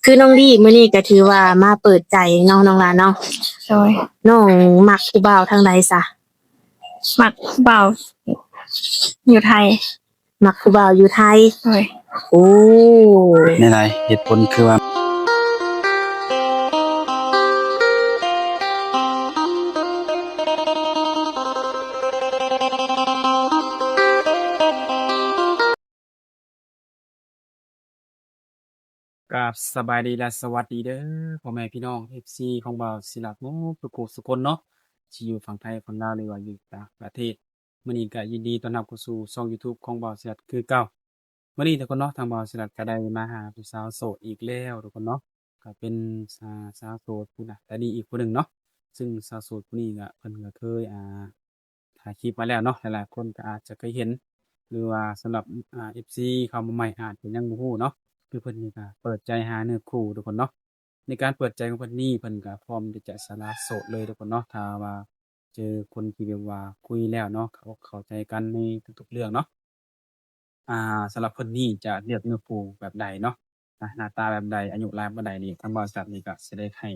คือน้องลี่มื้อนี้ก็ถือว่ามาเปิดใจน้องหลานเนาะโดยน้องมักผู้บ่าวทางใดซะมักเบาอยู่ไทยมักผู้บ่าวอยู่ไทยโดยโอ้ในไรเหตุผลคือว่ากับสบายดีและสวัสดีเด้อพ่อแม่พี่น้อง FC ของบ่าวศิลาโมทุกผู้ทุกคนเนาะที่อยู่ฝั่งไทยฝั่งลาวหรือว่าอยู่ต่างประเทศมื้อนี้ก็ยินดีต้อนรับเข้าสู่ช่อง YouTube ของบ่าวศิลาคือเก่ามื้อนี้ทุกคนเนาะทางบ่าวศิลาก็ได้มาหาผู้สาวโสดอีกแล้วทุกคนเนาะก็เป็นสาวโสดผู้น่ะแต่ดีอีกผู้หนึ่งเนาะซึ่งสาวโสดผู้นี้ก็เพิ่นก็เคยถ่ายคลิปมาแล้วเนาะหลายๆคนก็อาจจะเคยเห็นหรือว่าสำหรับFC เข้ามาใหม่อาจจะยังบ่ฮู้เนาะ คือเพิ่นนี่ก็เปิดใจหาเนื้อคู่ทุกคนเนาะในการเปิดใจของเพิ่นนี่เพิ่นก็พร้อมที่จะสละโสดเลยทุกคนเนาะถ้าว่าเจอคนที่แบบว่าคุยแล้วเนาะเข้าใจกันในทุกๆเรื่องเนาะสำหรับเพิ่นนี่จะเลือกเนื้อคู่แบบใดเนาะหน้าตาแบบใดอายุรายปานใดนี่ทางบริษัทนี่ก็สิได้ให้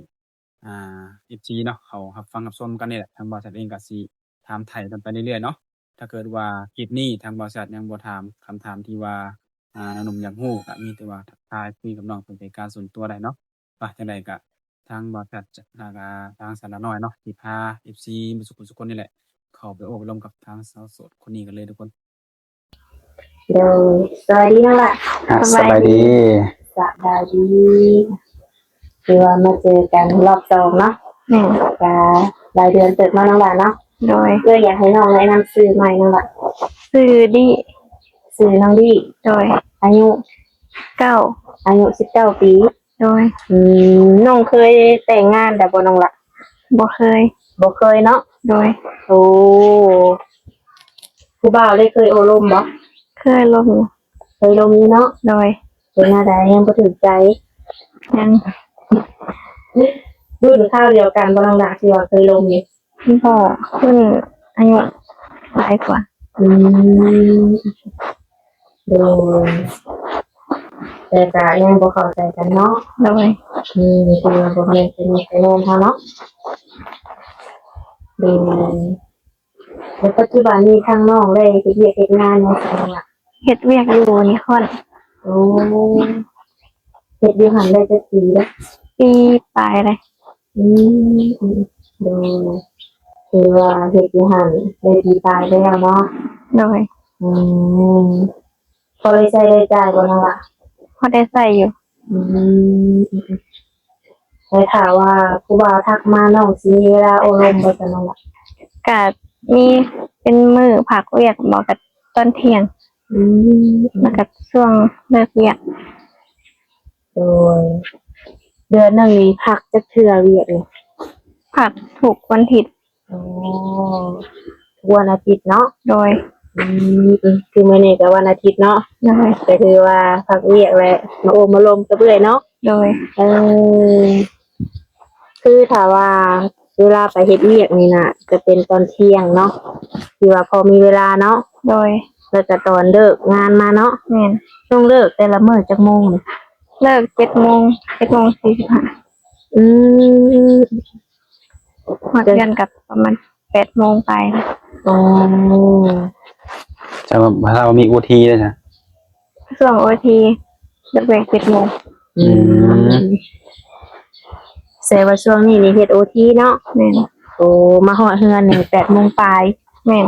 FG เนาะเขารับฟังรับชมกันนี่แหละทางบริษัทเองก็สิถามไถ่กันไปเรื่อยๆเนาะถ้าเกิดว่าคลิปนี้ทางบริษัทยังบ่ถามคำถามที่ว่าหนุ่มอยากรู้ก็มีแต่ว่าทักทายคุยกับน้องเป็นการส่วนตัวได้เนาะจังใดก็ทางบริษัทแล้วก็ทางสาวน้อยเนาะสิพา FC มาสุขทุกคนนี่แหละเข้าไปโอ้ไปร่วมกับทางสาวโสดคนนี้กันเลยทุกคนเดี๋ยวสวัสดีน้องล่ะสบายดีสบายดีคือว่ามาเจอกันรอบ2เนาะก็หลายเดือนเติบมาน้องล่ะเนาะโดยก็อยากให้น้องแนะนำชื่อใหม่น้องล่ะชื่อดีชื่อน้องดีโดยอายุ19ปีโดยน้องเคยแต่งงานแต่บ่น้องล่ะบ่เคยเนาะโดยโอ้ผู้บ่าวได้เคยโอลมบ่เคยลมอยู่เนาะโดยเป็นหน้าใดยังบ่ถูกใจยังรุ่นข้าวเดียวกันบ่น้องล่ะที่ว่าเคยลมนี่พ่อขึ้นอายุหลายกว่าโดยแต่ก็ยังบ่เข้าใจกันเนาะโดยคือว่าบ่แม่นเป็นแฟนเฮาเนาะโดยในปัจจุบันนี้ทางน้องได้เฮ็ดเวียกเฮ็ดงานจังซี่ล่ะเฮ็ดเวียกอยู่นิคอนโอ้เฮ็ดอยู่หั่นได้จักปีแล้วปีปลายเลยโดยคือว่าเฮ็ดอยู่หั่นได้ปีปลายแล้วเนาะโดยพอได้ใช้ได้จ่ายบ่น้องล่ะพอได้ใส่อยู่ได้ข่าวว่าผู้บ่าวทักมาน้องสิมีเวลาโอลมบ่ซั่นน้องล่ะก็มีเป็นมื้อพักเวียกบ่ก็ตอนเที่ยงแล้วก็ช่วงเลิกเวียกโดยเดือนหนึ่งมีพักจักเทื่อเวียกนี่พักทุกวันอาทิตย์ทุกวันอาทิตย์เนาะโดยคือมื้อนี้ก็วันอาทิตย์เนาะโดยก็คือว่าพักเวียกและมาโอมมาลมกับเอื้อยเนาะโดยคือถ้าว่าเวลาไปเฮ็ดเวียกนี่น่ะจะเป็นตอนเที่ยงเนาะที่ว่าพอมีเวลาเนาะโดยแล้วก็ตอนเลิกงานมาเนาะแม่นช่วงเลิกแต่ละมื้อจักโมงนี่เลิก7:45ฮอดเรือนก็ประมาณ8:00 นไปอ๋อจะถ้ามี OT ด้วยจ้ะช่วง OT เลิกเวก7:00 นแสดงว่าช่วงนี้นี่เฮ็ด OT เนาะแม่นโอ้มาฮอดเฮือนนี่8:00 นปลายแม่น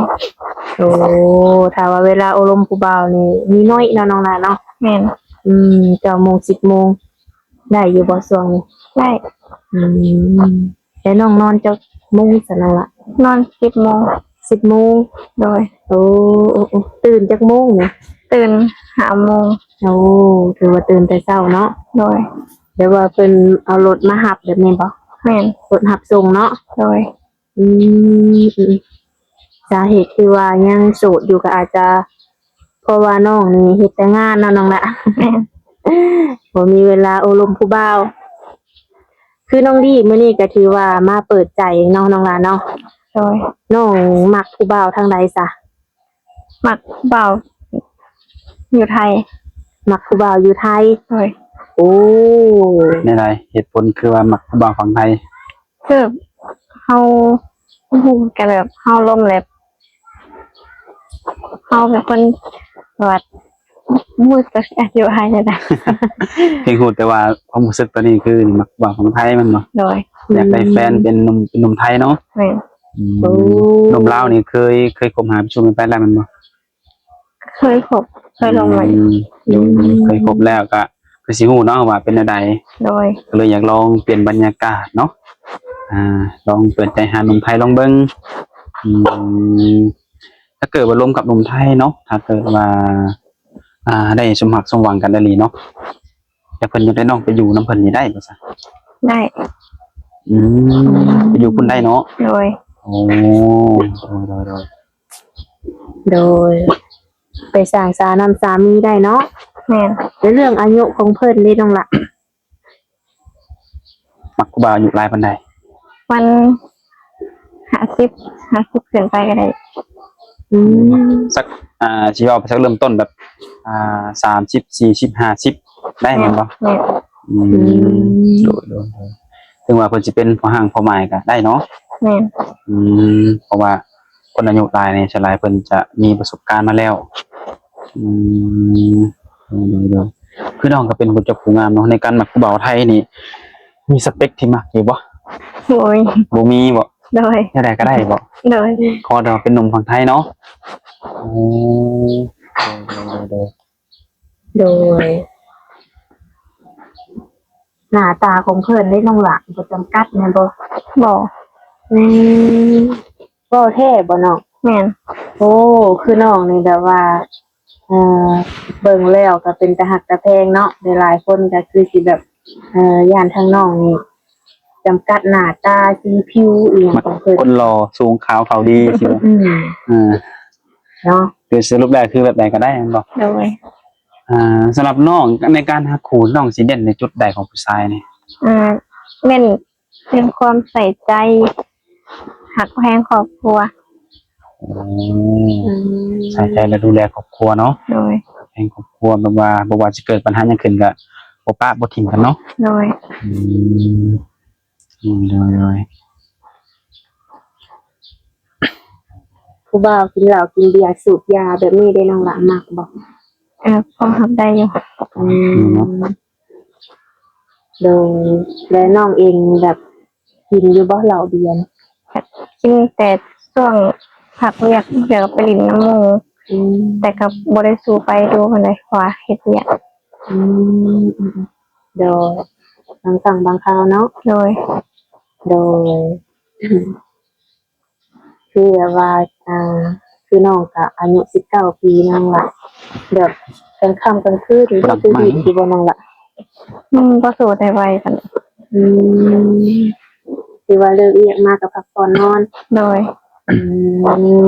โอ้ถ้าว่าเวลาอบรมผู้บ่าวนี่มีน้อยเนาะน้องล่ะเนาะแม่น9:00 น 10:00 นได้อยู่บ่ช่วงนี้ได้แล้วน้องนอนจักโมงซะน้องล่ะนอน10:00 น10:00 นโดยโอ้ตื่นจักโมงนี่ตื่น5:00 นโอ้ถือว่าตื่นแต่เช้าเนาะโดยเดี๋ยวว่าเพิ่นเอารถมารับแบบนี้บ่แม่นรถรับส่งเนาะโดยสาเหตุที่ว่ายังโสดอยู่ก็อาจจะเพราะว่าน้องนี่เฮ็ดแต่งานเนาะน้องล่ะบ่มีเวลาโอลมผู้บ่าวคือน้องดีมื้อนี้ก็ถือว่ามาเปิดใจน้องล่ะเนาะโดยน้องมักผู้บ่าวทางใดซะมักเบาอยู่ไทยมักผู้บ่าวอยู่ไทยโดย โอ้ ในใดเหตุผลคือว่ามักผู้บ่าวฝั่งไทย คือเฮาก็แบบเฮาล้มแล้วเฮาเป็นคนวัดมือสักอายุหายได้ เพียงฮู้แต่ว่าความรู้สึกตอนนี้คือมักผู้บ่าวฝั่งไทยมันบ่ โดย อยากได้แฟนเป็นหนุ่มไทยเนาะ แม่น โอ้ หนุ่มลาวนี่เคยคบหาไปช่วงไปแล้วมันบ่ เคยคบเคยลงมา เคยคบแล้วก็คือสิฮู้เนาะว่าเป็นจังได โดย ก็เลยอยากลองเปลี่ยนบรรยากาศเนาะลองเปิดใจหาหนุ่มไทยลองเบิ่งอืมถ้าเกิดว่าลมกับหนุ่มไทยเนาะถ้าเกิดว่าได้สมหักสมหวังกันได้ลีเนาะแต่เพิ่นจะได้น้องไปอยู่นํเพิ่นนี่ได้บ่ซะ ได้ อืมไปอยู่เพิ่นได้เนาะ โดย โอ้โดย โดย ไปสร้างสานำสามีได้เนาะ แม่น ในเรื่องอายุของเพิ่นนี่น้องละ มักกูบ่าวอยู่หลายปานใด มัน50ขึ้นไปก็ได้ อืม สักสิเอาไปสักเริ่มต้นแบบ30 40 50ได้แม่นบ่ แม่น อืมโดยถึงว่าเพิ่นสิเป็นพ่อห้างพ่อหมายก็ได้เนาะ แม่น เพราะว่าคนอายุหลายนี่ส่วนหลายเพิ่นจะมีประสบการณ์มาแล้วอืมเดี๋ยวคือน้องก็เป็นคนเจ้าผู้งามเนาะในการมักผู้บ่าวไทยนี่มีสเปคที่มักอยู่บ่ โดย บ่มีบ่ โดย แค่ใดก็ได้บ่ โดย ขอเราเป็นหนุ่มฝั่งไทยเนาะโอ้เดี๋ยว โดย หน้าตาของเพิ่นได้น้องละบ่จำกัดแม่นบ่ บ่ อืมบ่แท้บ่น้อง แม่น โอ้คือน้องนี่แบบว่าเอ่อเบิ่งแล้วก็เป็นตาหักตาแพงเนาะหลายๆคนก็คือสิแบบย่านทางน้องนี่จำกัดหน้าตาสีผิวอีหยังของเพิ่น คนหล่อสูงขาวเขาดีสิบ่ อืม อ่า เนาะ คือสรุปแล้วคือแบบใดก็ได้แม่นบ่ โดย สำหรับน้องในการหาคู่น้องสิเด่นในจุดใดของผู้ชายนี่ แม่นเป็นความใส่ใจหักแพงครอบครัว อืม ใส่ใจและดูแลครอบครัวเนาะ โดย แห่งครอบครัวแบบว่าบ่ว่าจะเกิดปัญหาหยังขึ้นก็บ่ปะบ่ทิ้งกันเนาะ โดย อืมเลย ผู้บ่าวกินเหล้ากินเบียร์สูบยาแบบนี้ได้น้องละมักบ่ พอทำได้อยู่ อืมโดยและน้องเองแบบกินอยู่บ่เหล้าเบียร์ กินแต่ช่วงผักเรียกเดี๋ยวไปลินน้ำมูก อืม แต่กับบริสูไปดูมันเลยว่าเฮ็ดเนี่ย อืมโดยบางครั้งบางคราวเนาะ โดย โดย คือแบบว่าคือน้องก็อายุ19 ปีน้องละแบบกลางค่ำกลางคืนหรือว่าคือดีที่บ่น้องละ ก็สู่ได้ไวกัน อืมคือว่าเลิกเรียกมากับพักผ่อนนอน โดย อื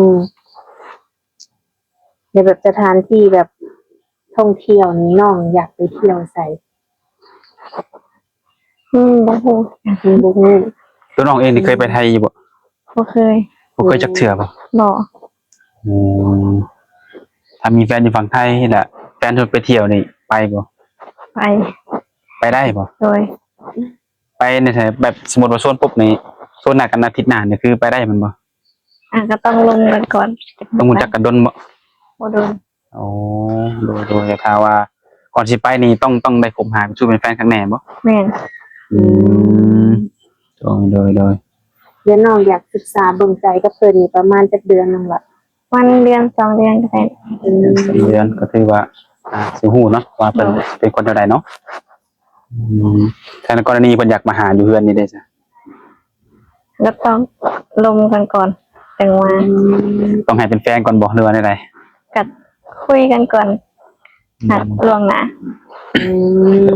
มในแบบสถานที่แบบท่องเที่ยวนี้น้องอยากไปเที่ยวใส่ บ่ฮู้ บ่ฮู้ ตัวน้องเองนี่เคยไปไทยอยู่บ่ บ่เคย บ่เคยจักเทื่อบ่ บ่ อืมถ้ามีแฟนอยู่ฝั่งไทยนี่แหละแฟนชวนไปเที่ยวนี่ไปบ่ ไป ไปได้บ่ โดย ไปในไทยแบบสมมุติว่าโซนปุ๊บนี่โซนหน้ากันอาทิตย์หน้านี่คือไปได้มันบ่ ก็ต้องลงกันก่อน ต้องรู้จักกันดนบ่ บ่โดน โอ้โดยถ้าว่าก่อนสิไปนี่ต้องได้คบหาสู่เป็นแฟนครั้งแน่บ่ แม่น อืมโดย เดี๋ยวน้องอยากศึกษาเบิ่งใจกับเพิ่นนี่ประมาณจักเดือนนึงละ วันเดือน2 เดือนก็ได้ เดือนก็ถือว่าสิฮู้เนาะว่าเพิ่นเป็นคนเท่าใดเนาะถ้าในกรณีเพิ่นอยากมาหาอยู่เฮือนนี่ได้จ้ะ ก็ต้องลงกันก่อนจังว่า ต้องให้เป็นแฟนก่อนบ่หรือว่าใด กัดคุยกันก่อนหัดล่วงหน้า อืม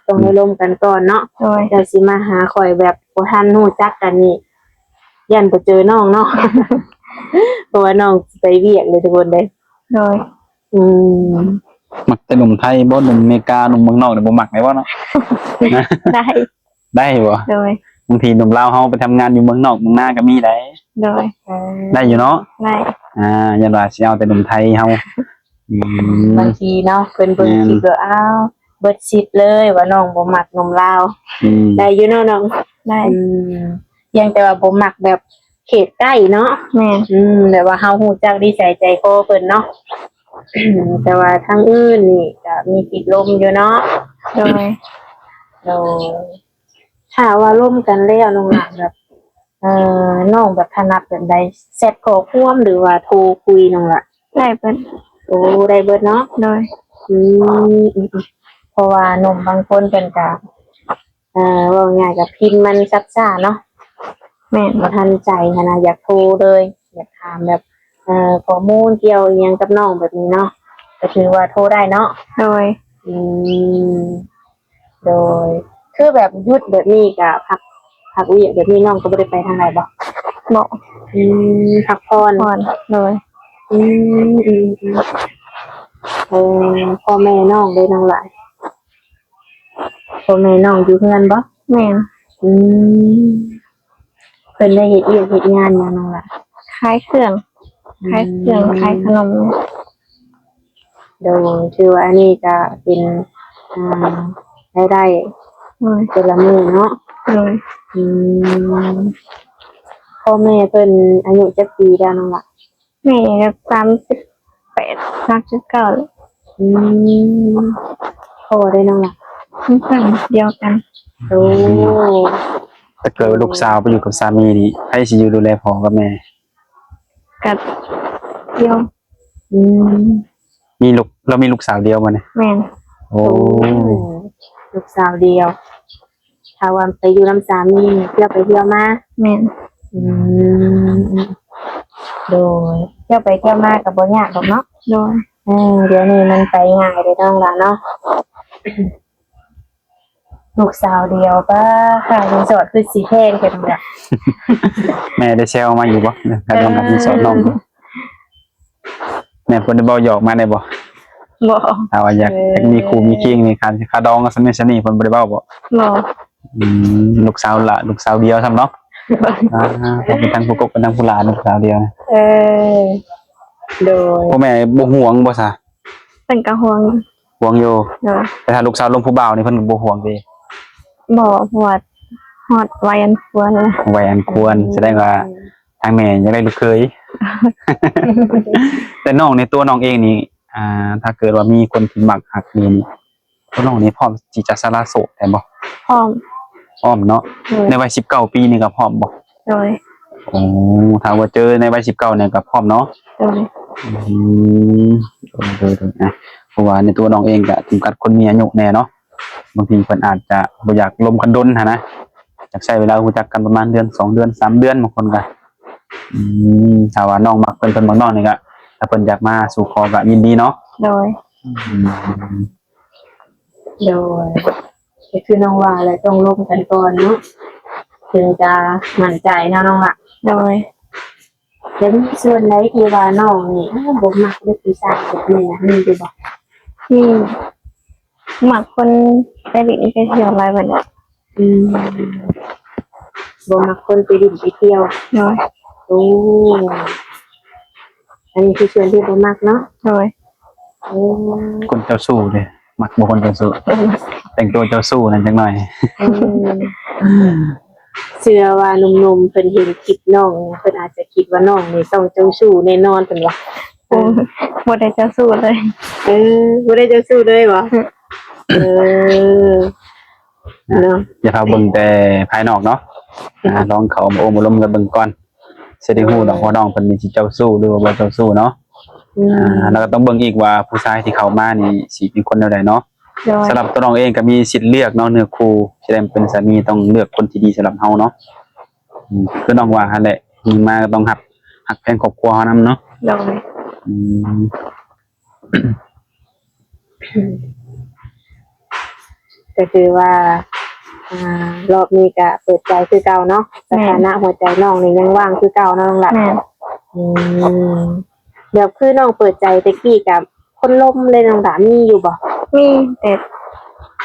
ต้องให้ร่วมกันก่อนเนาะ โดย เดี๋ยวสิมาหาข่อยแบบบ่ทันรู้จักกันนี่ยันบ่เจอน้องเนาะ เพราะว่าน้องไปเวียกเลยทุกคนเด้ โดย อืม มักแต่หนุ่มไทยบ่หนุ่มอเมริกาหนุ่มเมืองนอกนี่บ่มักแม่นบ่เนาะ ได้ ได้บ่ โดย บางทีหนุ่มลาวเฮาไปทำงานอยู่เมืองนอกเมืองนาก็มีได้ โดย ได้อยู่เนาะ ได้ ยันว่าสิเอาแต่หนุ่มไทยเฮา บางทีเนาะเพิ่นเบิ่งคลิปก็อ้าว เบิดสิทธิ์เลยว่าน้องบ่มักหนุ่มลาว ได้อยู่เนาะน้อง ได้ ยังแต่ว่าบ่มักแบบเขตใกล้เนาะ แม่น แต่ว่าเฮาฮู้จักนิสัยใจคอเพิ่นเนาะ แต่ว่าทางอื่นนี่ก็มีติดลมอยู่เนาะ โดย เราถ้าว่าร่วมกันแล้วน้องหลานแบบน้องแบบถนัดแบบใดแชทข้อความหรือว่าโทรคุยน้องล่ะ ได้เปิด โอ้ได้เบิดเนาะ โดย อืเพราะว่าหนุ่มบางคนเป็นกะว่าง่ายกับพิมพ์มันซับซ่าเนาะ แม่น บ่ทันใจขนาดอยากโทรเลยอยากถามแบบข้อมูลเกี่ยวอิหยังกับน้องแบบนี้เนาะก็ถือว่าโทรได้เนาะ โดย อืมโดยคือแบบหยุดแบบนี้กับพักเวียกแบบนี้น้องก็บ่ได้ไปทางไหนบ่ บอก พักผ่อน ก่อนโดย อืมพ่อแม่น้องได้น้องหลายพ่อแม่น้องอยู่เฮือนบ่ แม่น อืมเพิ่นได้เฮ็ดเวียกเฮ็ดงานหยังน้องล่ะ ขายเครื่องขายขนม โดยถือว่าอันนี้ก็เป็นรายได้ โดย แต่ละมื้อเนาะ โดย อืมพ่อแม่เพิ่นอายุจักปีแล้วน้องล่ะ แม่ก็38 39เลย อืมพ่อได้น้องล่ะ เพิ่นเดียวกัน โอ้ ถ้าเกิดว่าลูกสาวไปอยู่กับสามีนี่ใครสิอยู่ดูแลพ่อกับแม่ กับเดียว อืม มีลูกสาวเดียวมาเนี่ย แม่น โอ้ ลูกสาวเดียวถ้าว่าไปอยู่น้ำสามีเที่ยวไปเที่ยวมา แม่น อืมโดยเที่ยวไปเที่ยวมากับบ่ยากดอกเนาะ โดย เดี๋ยวนี้มันไปง่ายเลยน้องล่ะเนาะ ลูกสาวเดียวก็ค่ารีสอร์ทคือสิแพงกันแบบ แม่ได้แซวมาอยู่บ่การทำงานที่สอนน้องบ่แม่เพิ่นได้เว้าหยอกมาได้บ่ บอก ถ้าว่าอยากมีครูมีคิงมีการค่าดองก็สนิทสนิทเพิ่นบ่ได้เว้าบ่ บอก ลูกสาวละลูกสาวเดียวซ้ำเนาะเป็นทั้งผู้กบเป็นทั้งผู้หลานลูกสาวเดียวนะ อโดย พ่อแม่บ่ห่วงบ่ซะ เป็นกระห่วง ห่วงอยู่ โดย แต่ถ้าลูกสาวลมผู้บ่าวนี่เพิ่นก็บ่ห่วงเด้ บอกหัวฮอดไว้อันควรเลย ไว้อันควรแสดงว่าทางแม่อยากได้ลูกเคย แต่น้องในตัวน้องเองนี่ถ้าเกิดว่ามีคนที่มักฮักนี่ตัวน้องนี่พร้อมที่จะสละโสดได้บ่ พร้อม พร้อมเนาะ โดย ในวัย19ปีนี่ก็พร้อมบ่ โดย โอ้ถ้าว่าเจอในวัย19เนี่ยก็พร้อมเนาะ โดย อืมนะเพราะว่าในตัวน้องเองก็จำกัดคนมีอายุแน่เนาะบางทีเพิ่นอาจจะบ่อยากลมกันดนหันนะอยากใช้เวลารู้จักกันประมาณเดือน2เดือน3เดือนบางคนก็ถ้าว่าน้องมักเพิ่นบางน้องนี่ก็ถ้าเพิ่นอยากมาสู่ขอก็ยินดีเนาะ โดย โดยก็คือน้องว่าอะไรต้องร่วมกันก่อนเนาะถึงจะมั่นใจนะน้องล่ะ โดย เดี๋ยวมีส่วนไหนที่ว่าน้องนี่บ่มักเด็กผู้ชายแบบนี้นะมีอยู่บ่ มีหมักคนไปหลินไปเที่ยวอะไรแบบนี้ บ่มักคนไปดิ่นไปเที่ยว โดย โอ้อันนี้คือส่วนที่บ่มักเนาะ โดย โอ้ คนเจ้าสู้เด้มักบ่คนเจ้าสู้แต่งตัวเจ้าสู้นั่นจังหน่อย เชื่อว่าหนุ่มๆเพิ่นเห็นคลิปน้องเพิ่นอาจจะคิดว่าน้องนี่ต้องเจ้าชู้แน่นอนเพิ่นว่า โอ้หมดได้จะสู้เลย บ่ได้เจ้าชู้เลยบ่เนาะ อย่าพาเบิ่งแต่ภายนอกเนาะลองเข้ามาโอ้มาล้มกันเบิ่งก่อนสิได้ฮู้ดอกว่าน้องเพิ่นมีสิเจ้าสู้หรือว่าบ่เจ้าสู้เนาะแล้วก็ต้องเบิ่งอีกว่าผู้ชายที่เข้ามานี่สิเป็นคนแนวใดเนาะ โดย สำหรับตัวน้องเองก็มีสิทธิ์เลือกเนาะเนื้อคู่สิได้เป็นสามีต้องเลือกคนที่ดีสำหรับเฮาเนาะคือน้องว่าหั่นแหละมีมาก็ต้องฮักแพงครอบครัวเฮานำเนาะ โดย ก็คือว่ารอบนี้ก็เปิดใจคือเก่าเนาะสถานะหัวใจน้องนี่ยังว่างคือเก่าเนาะน้องหลับ แม่ เดี๋ยวคือน้องเปิดใจตะกี้กับคนล้มเลยน้องดามีอยู่บ่ มีแต่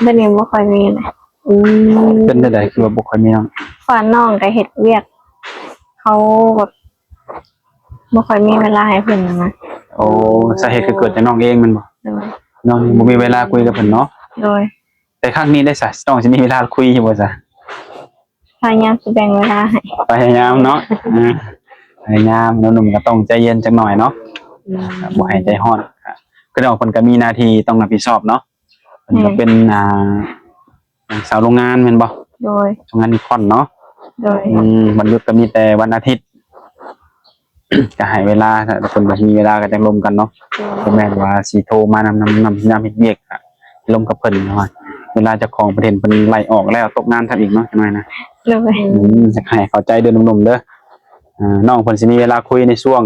เดี๋ยวนี้ไม่ค่อยมีเลย เป็นได้คือว่าบ่ค่อยมีเนาะ ฝ่าน้องก็เฮ็ดเวียกเขาแบบไม่ค่อยมีเวลาให้เพิ่นนะ โอ้สาเหตุคือเกิดจากน้องเองแมันบ่ โดย น้องนี่บ่มีเวลาคุยกับเพิ่นเนาะ โดย แต่ครั้งนี้ได้ซะน้องสิมีเวลาคุยอยู่บ่ซะ พยายามสิแบ่งเวลาให้ พยายามเนาะพยายามหนุ่มๆก็ต้องใจเย็นจักหน่อยเนาะบ่ให้ใจร้อนครับคือน้องเพิ่นก็มีหน้าที่ต้องรับผิดชอบเนาะเพิ่นก็เป็นสาวโรงงานแม่นบ่ โดย โรงงานนิคอนเนาะ โดย วันหยุดก็มีแต่วันอาทิตย์ ก็ให้เวลาถ้าทุกคนบ่มีเวลาก็จังลมกันเนาะบ่แม่นว่าสิโทรมานำยามเฮ็ดเวียกอะลมกับเพิ่นเนาะเวลาเจ้าของประเทศเพิ่นไล่ออกแล้วตกงานซะอีกเนาะจังได๋นะ โดย จะให้เข้าใจเด้อหนุ่มๆเด้อน้องเพิ่นสิมีเวลาคุยในช่วง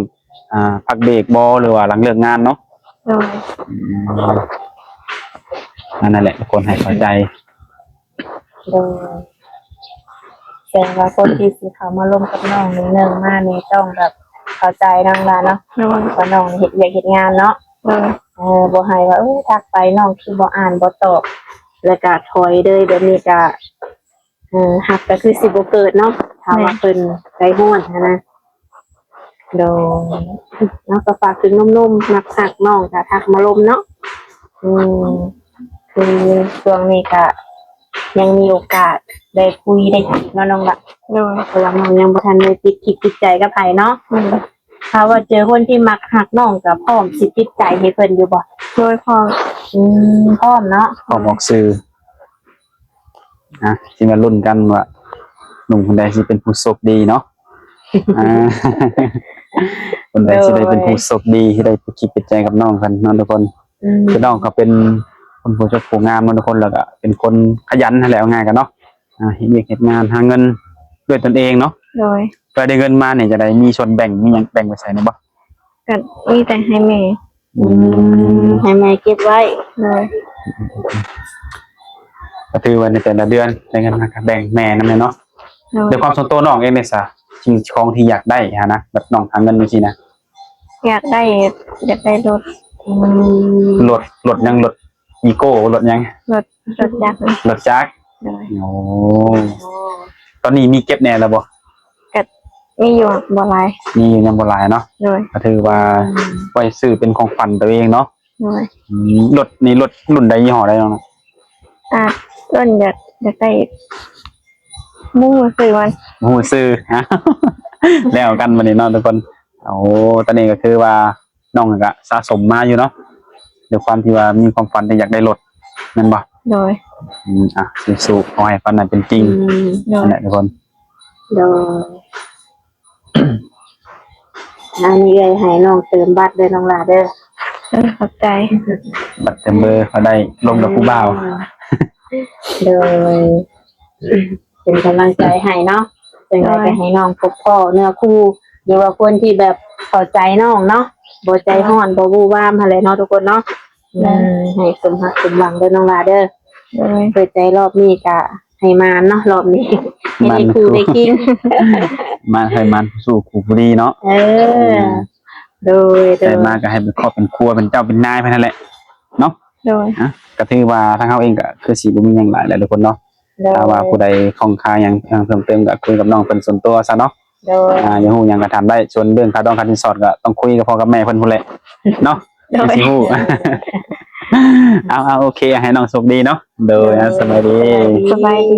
พักเบรกบ่หรือว่าหลังเลิกงานเนาะ โดย นั่นแหละทุกคนให้เข้าใจ โดยแสดงว่าคนที่สิเขามาร่วมกับน้องนี่หนึ่งมานี่ต้องแบบเข้าใจน้องละเนาะ โดย ว่าน้องเฮ็ดเวียกเฮ็ดงานเนาะ โดย บ่ให้ว่าทักไปน้องคือบ่อ่านบ่ตอบแล้วก็ถอยเลยแบบนี้ก็ฮักก็คือสิบ่เกิดเนาะถ้าว่าเพิ่นใจร้อนนะโดยเนาะก็ฝากถึงหนุ่มๆมักฮักน้องก็ทักมาลมเนาะคือช่วงนี้ก็ยังมีโอกาสได้คุยได้ทักเนาะน้องละ โดย เพราะว่าน้องยังบ่ทันได้ติดคิดติดใจกับไผเนาะถ้าว่าเจอคนที่มักฮักน้องก็พร้อมสิติดใจให้เพิ่นอยู่บ่ โดยพอ พร้อมเนาะ ขอบอกสื่อที่มาลุ้นกันว่าหนุ่มคนใดสิเป็นผู้โชคดีเนาะคนใดสิได้เป็นผู้โชคดีที่ได้ไปคิดเป็นใจกับน้องกันเนาะทุกคนคือน้องก็เป็นคนผู้โชคผู้งามเนาะทุกคนแล้วก็เป็นคนขยันนั่นแหละง่ายกันเนาะเฮ็ดเวียกเฮ็ดงานหาเงินด้วยตนเองเนาะ โดย เพื่อได้เงินมาเนี่ยจะได้มีส่วนแบ่งมีหยังแบ่งไปใส่ในบ่ ก็มีแต่ให้แม่ ให้แม่เก็บไว้ โดย ก็ถือว่าในแต่ละเดือนได้เงินมาก็แบ่งแม่นำเนาะ โดย ด้วยความส่วนตัวน้องเองเนี่ยซะสิ่งของที่อยากได้นะแบบน้องหาเงินจังซี่นะ อยากได้รถ รถยังรถอีโก้รถยัง รถจักร รถจักร โดย โอ้ตอนนี้มีเก็บแน่แล้วบ่ ก็มีอยู่บ่หลาย มีอยู่ยังบ่หลายเนาะ โดย ก็ถือว่าไว้ซื้อเป็นของขวัญตัวเองเนาะ โดย รถนี่รถรุ่นใดยี่ห้อใดน้อง ต้นอยากได้มุ่งซื้อมัน ฮู้ซื้อฮะ แล้วกันบัดนี้เนาะทุกคนโอ้ตอนนี้ก็คือว่าน้องก็สะสมมาอยู่เนาะด้วยความที่ว่ามีความฝันที่อยากได้รถแม่นบ่ โดย สู้ๆขอให้ฝันนั้นเป็นจริง โดย นั่นแหละทุกคน โดยอันนี้เลยให้น้องเติมบัตรเด้อน้องลาเด้อ ขอบใจ บัตรเต็มเบอร์เขาได้ลงกับผู้บ่าว โดยเป็นกำลังใจให้เนาะเป็นไงก็ให้น้องพบพ่อเนื้อคู่หรือว่าคนที่แบบเข้าใจน้องเนาะบ่ใจฮ้อนบ่วู่วามอะไรเนาะทุกคนเนาะให้สมหักสมหวังเด้อน้องลาเด้อ โดย เปิดใจรอบนี้ก็ให้มานเนาะรอบนี้ให้ได้คู่ได้กิน มาให้มันสู้คู่บุรีเนาะ โดย ใจมาก็ให้เป็นครอบเป็นครัวเป็นเจ้าเป็นนายไปนั่นแหละเนาะ โดย ก็ถือว่าทางเฮาเองก็คือสิบ่มีหยังหลายแหละทุกคนเนาะถ้าว่าผู้ใดคล่องคาหยังเพิ่มเติมก็คุยกับน้องเพิ่นส่วนตัวซะเนาะ โดย อยากฮู้หยังก็ถามได้ส่วนเรื่องค่าดองค่าสินสอดก็ต้องคุยกับพ่อกับแม่เพิ่นพุ่นแหละเนาะสิฮู้ เอาโอเคให้น้องสุขดีเนาะโดยสบายดี สบายดี